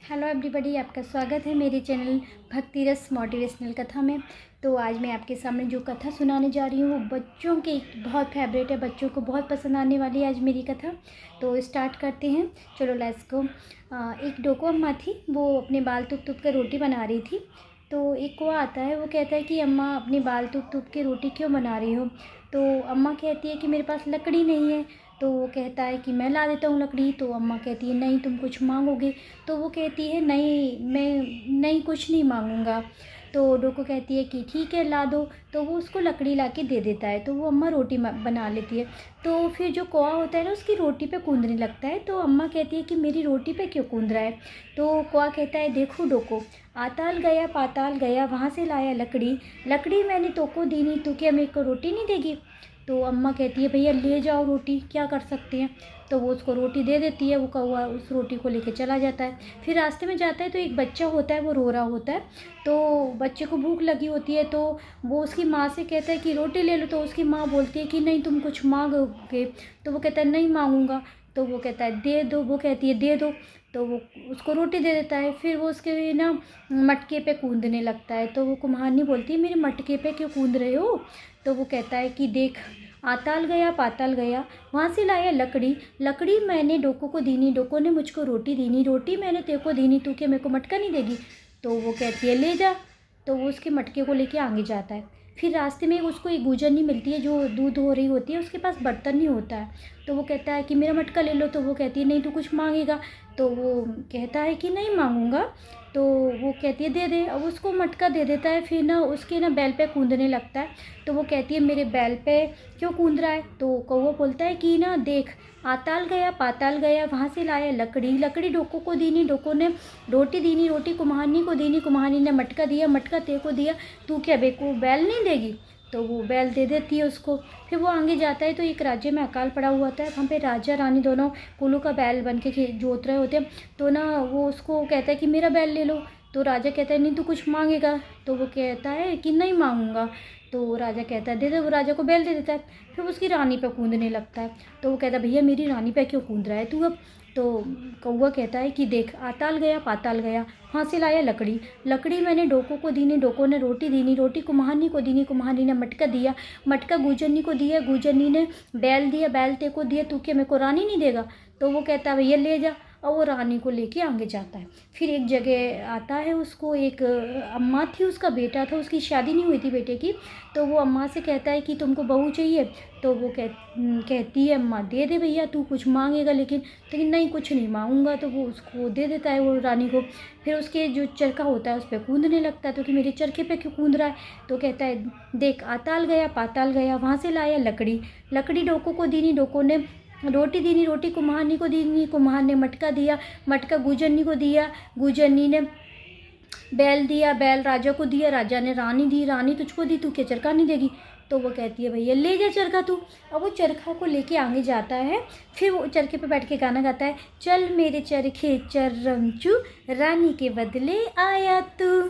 Hello everybody, आपका स्वागत है मेरे चैनल भक्ति रस मोटिवेशनल कथा में। तो आज मैं आपके सामने जो कथा सुनाने जा रही हूँ वो बच्चों के बहुत फेवरेट है, बच्चों को बहुत पसंद आने वाली है आज मेरी कथा। तो स्टार्ट करते हैं, चलो लेट्स गो। एक डोको अम्मा थी, वो अपने बाल तुप तुप कर रोटी बना रही थी। तो एक कौवा आता है, वो कहता है कि अम्मा अपने बाल तुप तुप के रोटी क्यों बना रही हो। तो अम्मा कहती है कि मेरे पास लकड़ी नहीं है। तो वो कहता है कि मैं ला देता हूँ लकड़ी। तो अम्मा कहती है नहीं, तुम कुछ मांगोगे। तो वो कहती है नहीं, मैं नहीं, कुछ नहीं मांगूंगा। तो डोको कहती है कि ठीक है ला दो। तो वो उसको लकड़ी ला के दे देता है। तो वो अम्मा रोटी बना लेती है। तो फिर जो कौवा होता है ना, उसकी रोटी पे कूदने लगता है। तो अम्मा कहती है कि मेरी रोटी पे क्यों कूद रहा है। तो कौवा कहता है देखो डोको, आताल गया पाताल गया, वहाँ से लाया लकड़ी, लकड़ी मैंने तोको दी नहीं, तू क्या मेरे को रोटी नहीं देगी। तो अम्मा कहती है भैया ले जाओ रोटी, क्या कर सकते हैं। तो वो उसको रोटी दे देती है। वो कौवा उस रोटी को लेके चला जाता है। फिर रास्ते में जाता है तो एक बच्चा होता है, वो रो रहा होता है। तो बच्चे को भूख लगी होती है। तो वो उसकी माँ से कहता है कि रोटी ले लो। तो उसकी माँ बोलती है कि नहीं, तुम कुछ मांगोगे। तो वो कहता है नहीं मांगूंगा। तो वो कहता है दे दो। वो कहती है दे दो। तो वो उसको रोटी दे देता है। फिर वो उसके ना मटके पे कूदने लगता है। तो वो कुम्हारनी बोलती है मेरे मटके पे क्यों कूद रहे हो। तो वो कहता है कि देख, आताल गया पाताल गया, वहाँ से लाया लकड़ी, लकड़ी मैंने डोको को दी नहीं, डोको ने मुझको रोटी दी नहीं, रोटी मैंने तेरे को दी नहीं, तू क्या मेरे को मटका नहीं देगी। तो वो कहती है ले जा। तो वो उसके मटके को लेके आगे जाता है। फिर रास्ते में उसको एक गूजरनी मिलती है जो दूध हो रही होती है, उसके पास बर्तन नहीं होता है। तो वो कहता है कि मेरा मटका ले लो। तो वो कहती है नहीं, तू कुछ मांगेगा। तो वो कहता है कि नहीं मांगूंगा। तो वो कहती है दे दे। अब उसको मटका दे देता है। फिर ना उसके ना बैल पे कूदने लगता है। तो वो कहती है मेरे बैल पे क्यों कूद रहा है। तो कौवा बोलता है कि ना देख, आताल गया पाताल गया, वहाँ से लाया लकड़ी, लकड़ी डोको को दी नहीं, डोको ने रोटी दी नहीं, रोटी कुम्हारनी को दी नहीं, कुम्हारनी ने मटका दिया, मटका तेरे को दिया, तू क्या बेको बैल नहीं देगी। तो वो बैल दे देती है उसको। फिर वो आगे जाता है तो एक राज्य में अकाल पड़ा हुआ था। वहाँ पे राजा रानी दोनों कुल्लू का बैल बन के जोत रहे होते हैं। तो ना वो उसको कहता है कि मेरा बैल ले लो। तो राजा कहता है नहीं, तू कुछ मांगेगा। तो वो कहता है कि नहीं मांगूंगा। तो राजा कहता है दे दे। वो राजा को बैल दे देता है। फिर वो उसकी रानी पे कूदने लगता है। तो वो कहता है भैया मेरी रानी पे क्यों कूद रहा है तू अब। तो कौवा कहता है कि देख, आताल गया पाताल गया, वहाँ से लाया लकड़ी, लकड़ी मैंने डोको को दी नहीं, डोको ने रोटी दी नहीं, रोटी कुम्हारनी को दी नहीं, कुम्हारनी ने मटका दिया, मटका गूजरनी को दिया, गूजरनी ने बैल दिया, बैल ते को दिया, तू क्या मेरे को रानी नहीं देगा। तो वो कहता है भैया ले जा। और वो रानी को लेके आगे जाता है। फिर एक जगह आता है, उसको एक अम्मा थी, उसका बेटा था, उसकी शादी नहीं हुई थी बेटे की। तो वो अम्मा से कहता है कि तुमको बहू चाहिए। तो वो कहती है अम्मा दे दे भैया, तू कुछ मांगेगा लेकिन नहीं, कुछ नहीं मांगूंगा। तो वो उसको दे देता है वो रानी को। फिर उसके जो चरखा होता है उस पर कूदने लगता है। तो कि मेरे चरखे पे क्यों कूद रहा है। तो कहता है देख, आताल गया पाताल गया, वहाँ से लाया लकड़ी, लकड़ी डोको को दी नहीं, डोको ने रोटी दी नहीं, रोटी कुम्हारनी को दी नहीं, कुम्हार ने मटका दिया, मटका गूजरनी को दिया, गूजरनी ने बैल दिया, बैल राजा को दिया, राजा ने रानी दी, रानी तुझको दी, तू क्या चरखा नहीं देगी। तो वो कहती है भैया ले जा चरखा तू। अब वो चरखा को लेके आगे जाता है। फिर वो चरखे पे बैठ के गाना गाता है, चल मेरे चरखे चर्रमचू, रानी के बदले आया तू।